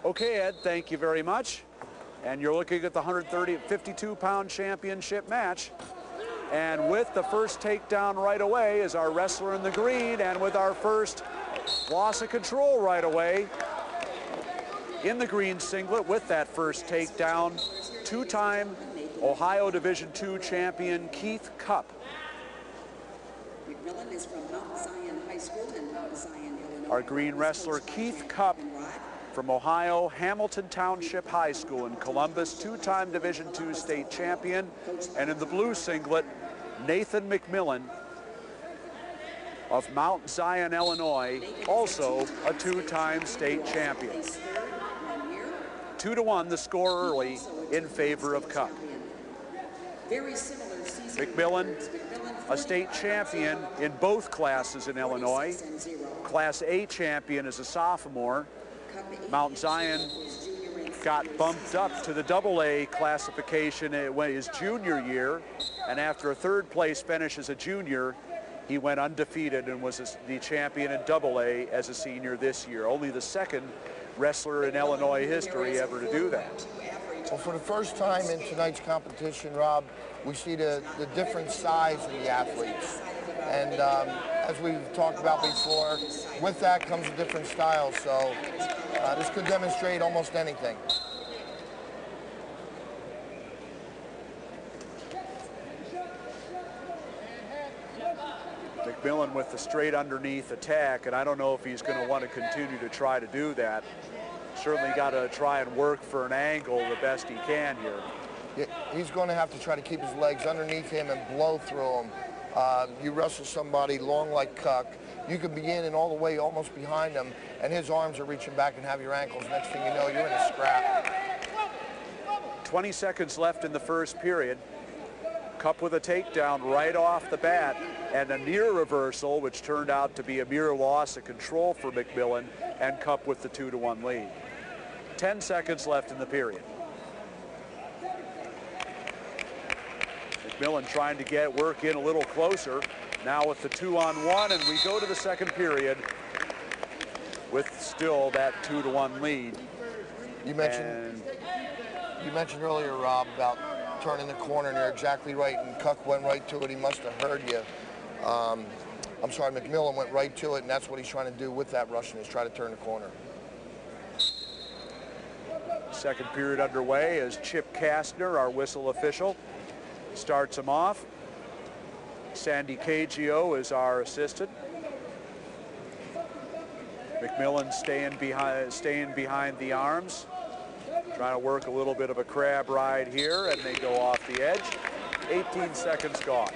Okay, Ed, thank you very much. And you're looking at the 52-pound championship match. And with the first takedown right away is our wrestler in the green, and with our first loss of control right away in the green singlet with that first takedown, two-time Ohio Division II champion Keith Cupp. McMillin is from Mount Zion High School in Mount Zion, Illinois. Our green wrestler Keith Cupp from Ohio, Hamilton Township High School in Columbus, two-time Division II state champion. And in the blue singlet, Nathan McMillin of Mount Zion, Illinois, also a two-time state champion. 2-1 the score early in favor of Cupp. McMillin, a state champion in both classes in Illinois. Class A champion as a sophomore. Mount Zion got bumped up to the AA classification his junior year, and after a third-place finish as a junior, he went undefeated and was the champion in AA as a senior this year. Only the second wrestler in Illinois history ever to do that. Well, for the first time in tonight's competition, Rob, we see the different size of the athletes. And as we've talked about before, with that comes a different style. So this could demonstrate almost anything. McMillin with the straight underneath attack, and I don't know if he's going to want to continue to try to do that. Certainly got to try and work for an angle the best he can here. Yeah, he's going to have to try to keep his legs underneath him and blow through him. You wrestle somebody long like Cupp, you could be in and all the way almost behind him, and his arms are reaching back and have your ankles. Next thing you know, you're in a scrap. 20 seconds left in the first period. Cupp with a takedown right off the bat and a near reversal, which turned out to be a mere loss of control for McMillin, and Cupp with the 2-1 lead. 10 seconds left in the period. McMillin trying to get work in a little closer. Now with the 2-on-1, and we go to the second period with still that 2-1 lead. You mentioned earlier, Rob, about turning the corner, and you're exactly right, and Cupp went right to it. He must have heard you. I'm sorry, McMillin went right to it, and that's what he's trying to do with that Russian, is try to turn the corner. Second period underway as Chip Kastner, our whistle official, starts him off. Sandy Cagio is our assistant. McMillin staying behind the arms, trying to work a little bit of a crab ride here, and they go off the edge. 18 seconds gone.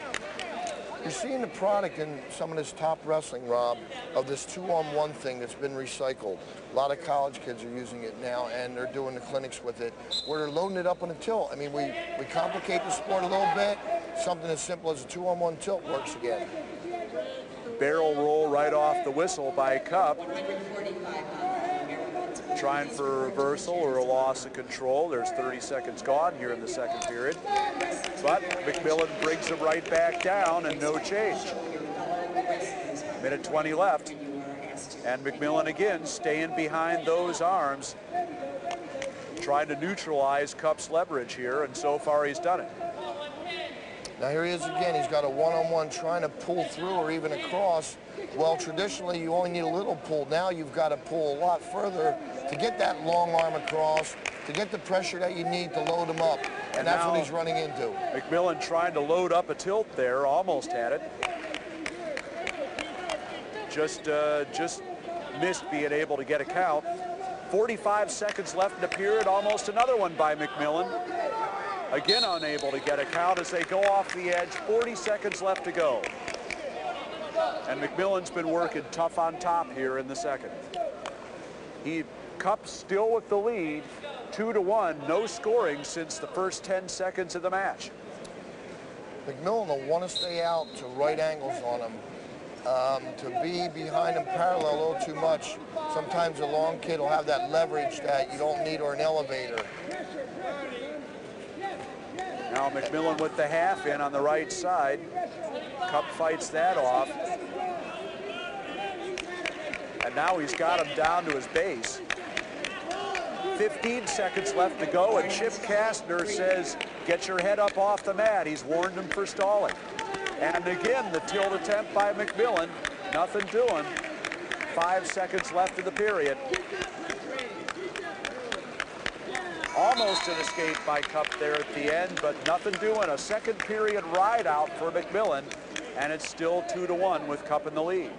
You're seeing the product in some of this top wrestling, Rob, of this 2-on-1 thing that's been recycled. A lot of college kids are using it now, and they're doing the clinics with it, where they're loading it up on a tilt. I mean, we complicate the sport a little bit. Something as simple as a 2-on-1 tilt works again. Barrel roll right off the whistle by Cupp. Trying for a reversal or a loss of control. There's 30 seconds gone here in the second period. But McMillin brings him right back down, and no change. Minute 20 left. And McMillin again staying behind those arms, trying to neutralize Cupp's leverage here, and so far he's done it. Now here he is again. He's got a one-on-one trying to pull through or even across. Well, traditionally you only need a little pull. Now you've got to pull a lot further to get that long arm across, to get the pressure that you need to load him up. And that's what he's running into. McMillin trying to load up a tilt there, almost had it. Just missed being able to get a count. 45 seconds left in the period, almost another one by McMillin. Again, unable to get a count as they go off the edge. 40 seconds left to go. And McMillin's been working tough on top here in the second. Cupp still with the lead, 2-1, no scoring since the first 10 seconds of the match. McMillin will want to stay out to right angles on him. To be behind him parallel a little too much. Sometimes a long kid will have that leverage that you don't need, or an elevator. Now McMillin with the half in on the right side. Cupp fights that off. And now he's got him down to his base. 15 seconds left to go, and Chip Kastner says, get your head up off the mat. He's warned him for stalling. And again, the tilt attempt by McMillin. Nothing doing. 5 seconds left in the period. Almost an escape by Cupp there at the end, but nothing doing. A second period ride out for McMillin, and it's still 2-1 with Cupp in the lead.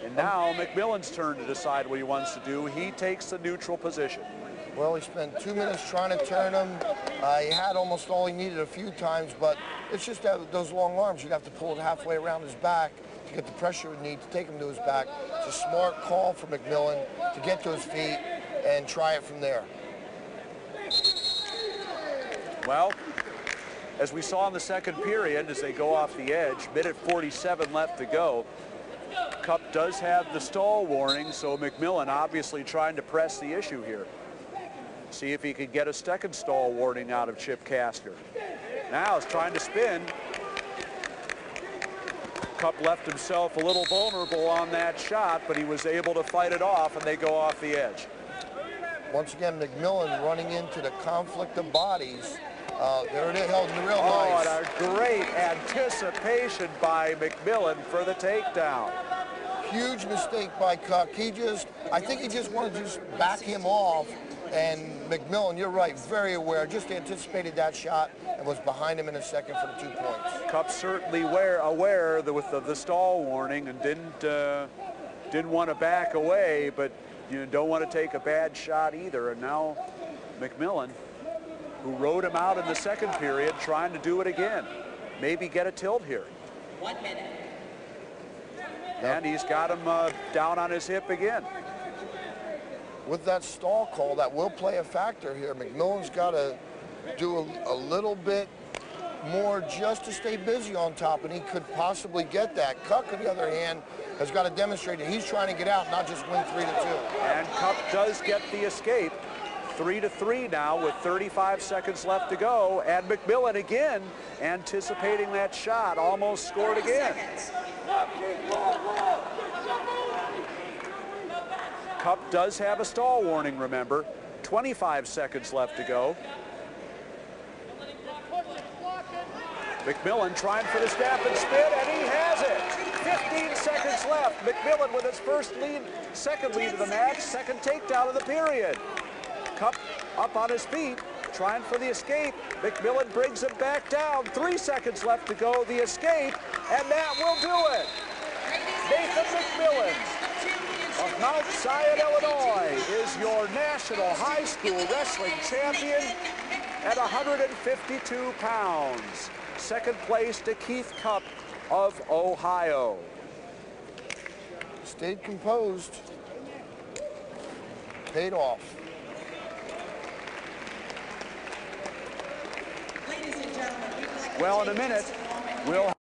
And now McMillin's turn to decide what he wants to do. He takes the neutral position. Well, he spent 2 minutes trying to turn him. He had almost all he needed a few times, but it's just that those long arms, you'd have to pull it halfway around his back to get the pressure he needs to take him to his back. It's a smart call for McMillin to get to his feet and try it from there. Well, as we saw in the second period, as they go off the edge, minute 47 left to go. Cupp does have the stall warning, so McMillin obviously trying to press the issue here. See if he can get a second stall warning out of Chip Kastner. Now he's trying to spin. Cupp left himself a little vulnerable on that shot, but he was able to fight it off, and they go off the edge. Once again, McMillin running into the conflict of bodies. There it is, real Oh, nice. and a great anticipation by McMillin for the takedown. Huge mistake by Cupp. I think he just wanted to just back him off. And McMillin, you're right, very aware, just anticipated that shot and was behind him in a second for the 2 points. Cupp certainly aware that with the stall warning and didn't want to back away, but you don't want to take a bad shot either. And now McMillin, who rode him out in the second period, trying to do it again. Maybe get a tilt here. 1 minute. And he's got him down on his hip again. With that stall call, that will play a factor here. McMillin's got to do a little bit more just to stay busy on top, and he could possibly get that. Cupp, on the other hand, has got to demonstrate that he's trying to get out, not just win 3-2. And Cupp does get the escape. 3-3 now with 35 seconds left to go. And McMillin again anticipating that shot, almost scored again. Cupp does have a stall warning, remember. 25 seconds left to go. McMillin trying for the snap and spin, and he has it. 15 seconds left. McMillin with his second lead of the match, second takedown of the period. Cupp up on his feet, trying for the escape. McMillin brings him back down. 3 seconds left to go. The escape, and that will do it. Natl McMillin of Mount Zion, Illinois, is your national high school wrestling champion at 152 pounds. Second place to Keith Cupp of Ohio. Stayed composed. Paid off. Ladies and gentlemen, Well, in a minute, we'll